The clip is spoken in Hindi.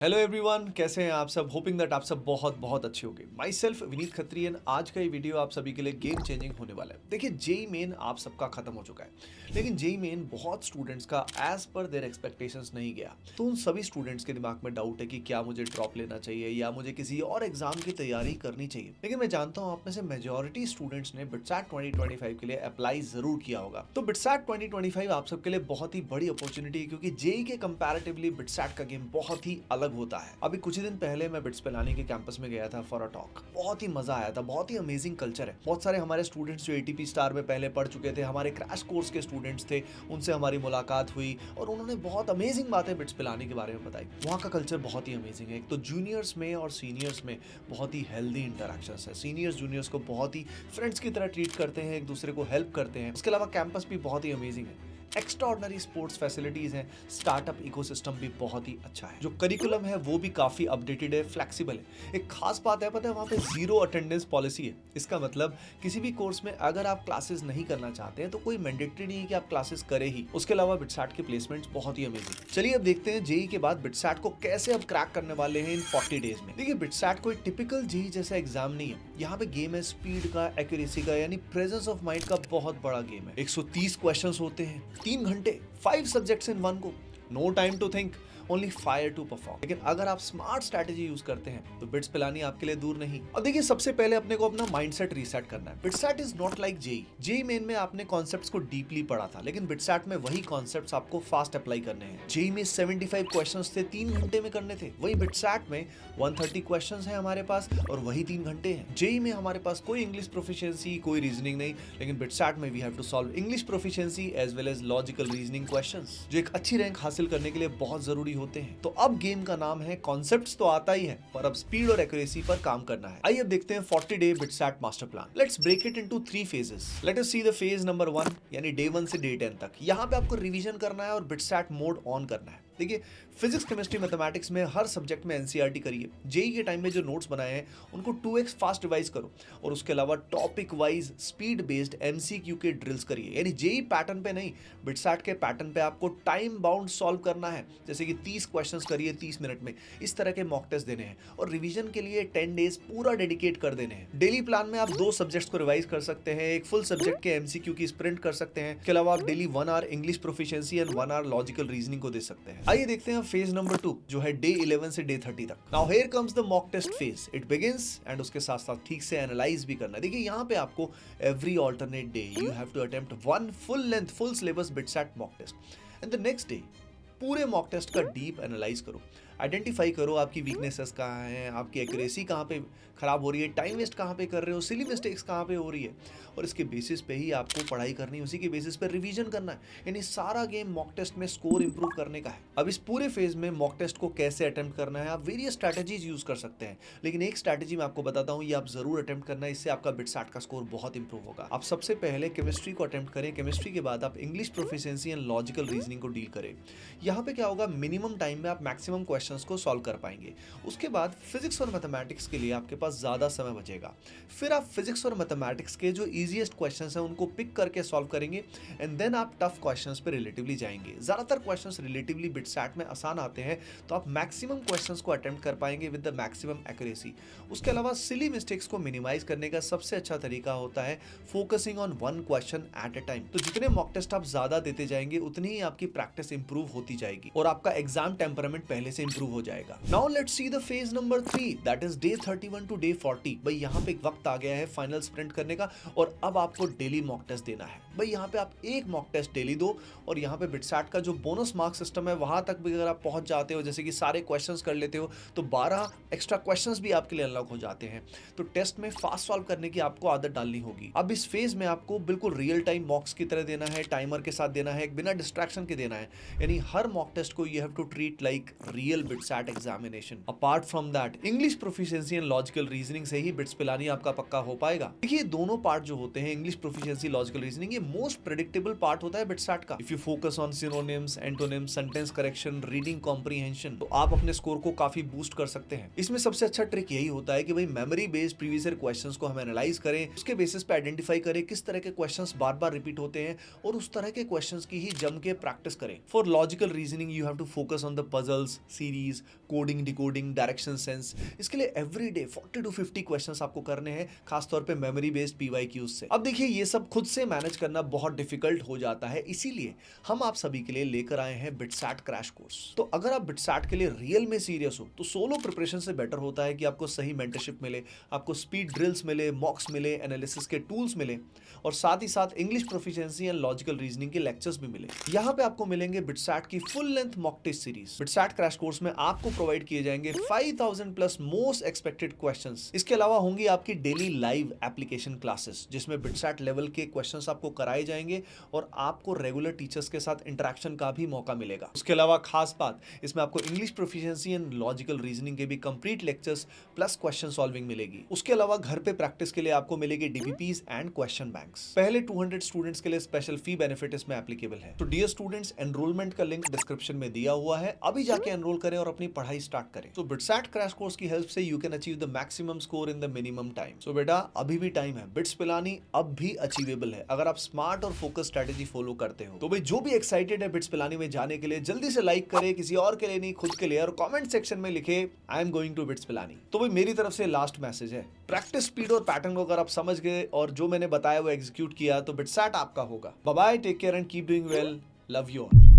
हेलो एवरीवन, कैसे हैं आप सब। होपिंग दैट आप सब बहुत बहुत अच्छे होंगे। My self Vineet Khatri and आज का ये वीडियो आप सभी के लिए गेम चेंजिंग होने वाला है। देखिए, जेई मेन आप सबका खत्म हो चुका है, लेकिन जेई मेन बहुत स्टूडेंट्स का एज पर देयर एक्सपेक्टेशंस नहीं गया। तो उन सभी स्टूडेंट्स के दिमाग में डाउट है कि क्या मुझे ड्रॉप लेना चाहिए या मुझे किसी और एग्जाम की तैयारी करनी चाहिए। लेकिन मैं जानता हूँ आप में से मेजोरिटी स्टूडेंट्स ने बिटसैट 2025 के लिए अप्लाई जरूर किया होगा। तो बिटसैट 2025 आप सबके लिए बहुत ही बड़ी अपॉर्चुनिटी है, क्योंकि जेई के कंपैरेटिवली बिटसैट का गेम बहुत ही अलग होता है। अभी कुछ ही दिन पहले मैं बिट्स पिलानी के कैंपस में गया था फॉर अ टॉक। बहुत ही मजा आया था, बहुत ही अमेजिंग कल्चर है। बहुत सारे हमारे स्टूडेंट्स जो एटीपी स्टार में पहले पढ़ चुके थे, हमारे क्रैश कोर्स के स्टूडेंट्स थे, उनसे हमारी मुलाकात हुई और उन्होंने बहुत अमेजिंग बातें बिट्स पिलानी के बारे में बताई। वहाँ का कल्चर बहुत ही अमेजिंग है। एक तो जूनियर्स में और सीनियर्स में बहुत ही हेल्दी इंटरेक्शंस है। सीनियर्स जूनियर्स को बहुत ही फ्रेंड्स की तरह ट्रीट करते हैं, एक दूसरे को हेल्प करते हैं। उसके अलावा कैंपस भी बहुत ही अमेजिंग है। एक्स्ट्राऑर्डिनरी स्पोर्ट्स फैसिलिटीज हैं। स्टार्टअप इकोसिस्टम भी बहुत ही अच्छा है। जो करिकुलम है वो भी काफी अपडेटेड है, फ्लेक्सिबल है। एक खास बात है, पता है, वहाँ पे जीरो अटेंडेंस पॉलिसी है। इसका मतलब किसी भी कोर्स में अगर आप क्लासेस नहीं करना चाहते हैं तो कोई मैंडेटरी नहीं है कि आप क्लासेस करें ही। उसके अलावा बिटसैट के प्लेसमेंट्स बहुत ही अमेजिंग। चलिए अब देखते हैं जेई के बाद बिटसैट को कैसे अब क्रैक करने वाले हैं इन 40 डेज में। देखिए, बिटसैट कोई टिपिकल जेई जैसा एग्जाम नहीं है। यहाँ पे गेम है स्पीड का, एक्यूरेसी का, यानी प्रेजेंस ऑफ माइंड का बहुत बड़ा गेम है। 130 क्वेश्चंस होते हैं, 3 घंटे, 5 subjects in one go, no time to think, only fire to perform. लेकिन अगर आप स्मार्ट स्ट्रैटेजी यूज करते हैं तो बिट्स पिलानी आपके लिए दूर नहीं। और देखिए, सबसे पहले अपने को अपना माइंडसेट रीसेट करना है। BITSAT is not like JEE. JEE Main में आपने कॉन्सेप्ट्स को डीपली पढ़ा था, लेकिन बिटसैट में वही कॉन्सेप्ट्स आपको फास्ट अप्लाई करने हैं। जेई में 75 क्वेश्चंस थे, 3 घंटे में करने थे। वही बिटसैट में 130 क्वेश्चंस हैं हमारे पास और वही 3 घंटे हैं। जेई में हमारे पास कोई इंग्लिश प्रोफिशिएंसी, कोई रीजनिंग नहीं, लेकिन बिटसैट में we have to solve English proficiency as well as logical reasoning questions, जो एक अच्छी रैंक हासिल करने के लिए बहुत जरूरी होते हैं। तो अब गेम का नाम है, कॉन्सेप्ट्स तो आता ही है, पर अब स्पीड और एक्यूरेसी पर काम करना है। आइए अब देखते हैं 40 day BITSAT master plan. Let's break it into 3 phases. Let us see the phase number 1, यानी डे 1 से डे 10 तक। यहाँ पे आपको रिवीजन करना है और बिटसैट मोड ऑन करना है। देखिए, फिजिक्स, केमिस्ट्री, मैथमेटिक्स में हर सब्जेक्ट में एनसीईआरटी करिए। जेई के टाइम में जो नोट्स बनाए हैं उनको 2x फास्ट रिवाइज करो और उसके अलावा topic wise speed based MCQ के ड्रिल्स करिए। यानी जेई पैटर्न पे नहीं, बिटसैट के पैटर्न पे आपको टाइम बाउंड सॉल्व करना है। जैसे कि 30 क्वेश्चंस करिए 30 मिनट में, इस तरह के मॉक टेस्ट देने हैं। और रिवीजन के लिए 10 डेज पूरा डेडिकेट कर देने हैं। डेली प्लान में आप 2 सब्जेक्ट्स को रिवाइज कर सकते हैं, एक फुल सब्जेक्ट के एमसीक्यू की स्प्रिंट कर सकते हैं। इसके अलावा आप daily 1 hour English proficiency and 1 hour logical reasoning को दे सकते हैं। आइए देखते हैं फेज नंबर 2, जो है डे 11 से डे 30 तक। Now here comes the mock test phase. It begins and उसके साथ साथ ठीक से एनालाइज भी करना है। देखिए, यहाँ पे आपको every alternate day you have to attempt 1 full length full syllabus BITSAT mock test and the next day पूरे मॉक टेस्ट का डीप एनालाइज करो। आइडेंटिफाई करो आपकी वीकनेसेस कहाँ हैं, आपकी एक्यूरेसी कहाँ पे खराब हो रही है, टाइम वेस्ट कहाँ पे कर रहे हो, सिली मिस्टेक्स कहाँ पे हो रही है, और इसके बेसिस पे ही आपको पढ़ाई करनी है, उसी के बेसिस पे रिवीजन करना है। यानी सारा गेम मॉक टेस्ट में स्कोर इंप्रूव करने का है। अब इस पूरे फेज में मॉक टेस्ट को कैसे अटेम्प्ट करना है, आप वेरियस स्ट्रैटेजीज यूज कर सकते हैं, लेकिन एक स्ट्रैटेजी मैं आपको बताता हूँ, ये आप जरूर अटेम्प्ट करना है। इससे आपका बिटसैट का स्कोर बहुत इंप्रूव होगा। आप सबसे पहले केमिस्ट्री को अटेम्प्ट करें, केमिस्ट्री के बाद आप English proficiency and logical reasoning को डील करें। यहाँ पे क्या होगा, मिनिमम टाइम में आप मैक्सिमम क्वेश्चंस को सॉल्व कर पाएंगे। उसके बाद फिजिक्स और मैथमेटिक्स के लिए आपके पास ज्यादा समय बचेगा। फिर आप फिजिक्स और मैथमेटिक्स के जो इजीएस्ट क्वेश्चंस हैं उनको पिक करके सॉल्व करेंगे एंड देन आप टफ क्वेश्चंस पे रिलेटिवली जाएंगे। ज्यादातर क्वेश्चंस रिलेटिवली बिटसैट में आसान आते हैं, तो आप मैक्सिमम क्वेश्चंस को अटेम्प्ट कर पाएंगे विद द मैक्सिमम एक्यूरेसी। उसके अलावा सिली मिस्टेक्स को मिनिमाइज करने का सबसे अच्छा तरीका होता है focusing on 1 question at a time. तो जितने मॉक टेस्ट आप ज्यादा देते जाएंगे उतनी ही आपकी प्रैक्टिस इंप्रूव होती जाएगी और आपका एग्जाम टेम्परामेंट पहले से इंप्रूव हो जाएगा। Now let's see the phase number 3, that is day 31 to day 40। भाई, यहाँ पे वक्त आ गया है फाइनल स्प्रिंट करने का और अब आपको डेली मॉक टेस्ट देना है। भाई, यहाँ पे आप एक मॉक टेस्ट डेली दो और यहाँ पे बिटसैट का जो बोनस मार्क सिस्टम है वहां तक भी अगर आप पहुंच जाते हो, जैसे कि सारे क्वेश्चंस कर लेते हो, तो 12 एक्स्ट्रा क्वेश्चंस भी आपके लिए अनलॉक हो जाते हैं। तो टेस्ट में फास्ट सॉल्व करने की आपको आदत डालनी होगी। अब इस फेज में आपको बिल्कुल रियल टाइम मॉक्स की तरह देना है, टाइमर के साथ देना है, बिना डिस्ट्रैक्शन के देना है। यानी हर मॉक टेस्ट को you have to treat like real BITSAT examination. Apart from that, English proficiency and logical reasoning से ही बिट्स पिलानी आपका पक्का हो पाएगा। देखिए, दोनों पार्ट जो होते हैं, इंग्लिश प्रोफिशिएंसी, लॉजिकल रीजनिंग, ये मोस्ट प्रेडिक्टेबल पार्ट होता है बिटसैट का। If you focus on synonyms, antonyms, sentence correction, reading comprehension, तो आप अपने स्कोर को काफी बूस्ट कर सकते हैं। इसमें सबसे अच्छा ट्रिक यही होता है कि भाई memory based previous year questions को हम एनालाइज करें, उसके बेसिस पे आइडेंटिफाई करें किस तरह के क्वेश्चंस बार बार रिपीट होते हैं और उस तरह के क्वेश्चंस की ही जम के प्रैक्टिस करें। For logical reasoning you have to focus on the puzzles, see series, coding, decoding, direction sense, इसके लिए एवरीडे 40 to 50 क्वेश्चंस आपको करने हैं, खासतौर पे मेमोरी बेस्ड पीवाईक्यूज से। अब देखिए ये सब खुद से मैनेज करना बहुत डिफिकल्ट हो जाता है, इसीलिए हम आप सभी के लिए लेकर आए हैं बिटसैट क्रैश कोर्स। तो अगर आप बिटसैट के लिए रियल में सीरियस हो तो सोलो प्रिपरेशन से बेटर होता है कि आपको सही मेंटरशिप मिले, आपको स्पीड ड्रिल्स मिले, मॉक्स मिले, एनालिसिस के टूल्स मिले और साथ ही साथ English proficiency and logical reasoning के लेक्चर्स भी मिले। यहाँ पे आपको मिलेंगे बिटसैट की full length mock test series. BITSAT crash course में आपको प्रोवाइड किए जाएंगे 5000 प्लस मोस्ट एक्सपेक्टेड क्वेश्चंस। इसके अलावा होंगी आपकी डेली लाइव एप्लीकेशन क्लासेस जिसमें बिटसैट लेवल के क्वेश्चंस आपको कराए जाएंगे और आपको रेगुलर टीचर्स के साथ इंटरेक्शन का भी मौका मिलेगा। उसके अलावा खास बात, इसमें आपको English proficiency and logical reasoning के भी complete lectures plus question solving मिलेगी। उसके अलावा घर पे प्रैक्टिस के लिए आपको मिलेगी डीबीपीज एंड क्वेश्चन बैंक्स। पहले 200 स्टूडेंट्स के लिए स्पेशल फी बेनिफिट इसमें एप्लीकेबल है। तो डियर स्टूडेंट्स, एनरोलमेंट का लिंक डिस्क्रिप्शन में दिया हुआ है, अभी जाके एनरोल करें और अपनी पढ़ाई स्टार्ट करें। तो बिटसैट क्रैश कोर्स की हेल्प से you can achieve the maximum score in the minimum time. So बेटा अभी भी टाइम है, बिट्स पिलानी अब भी अचीवेबल है अगर आप स्मार्ट और फोकस स्ट्रेटेजी फॉलो करते हो। तो भाई जो भी एक्साइटेड है बिट्स पिलानी में जाने के लिए जल्दी से लाइक करे, किसी और के लिए नहीं खुद के लिए, और कमेंट सेक्शन में लिखे I am going to BITS Pilani. तो भाई मेरी तरफ से लास्ट मैसेज है, प्रैक्टिस स्पीड और पैटर्न को अगर आप समझ गए और जो मैंने बताया वो एग्जीक्यूट किया तो बिटसैट आपका होगा। Bye bye, take care and keep doing well, love you all.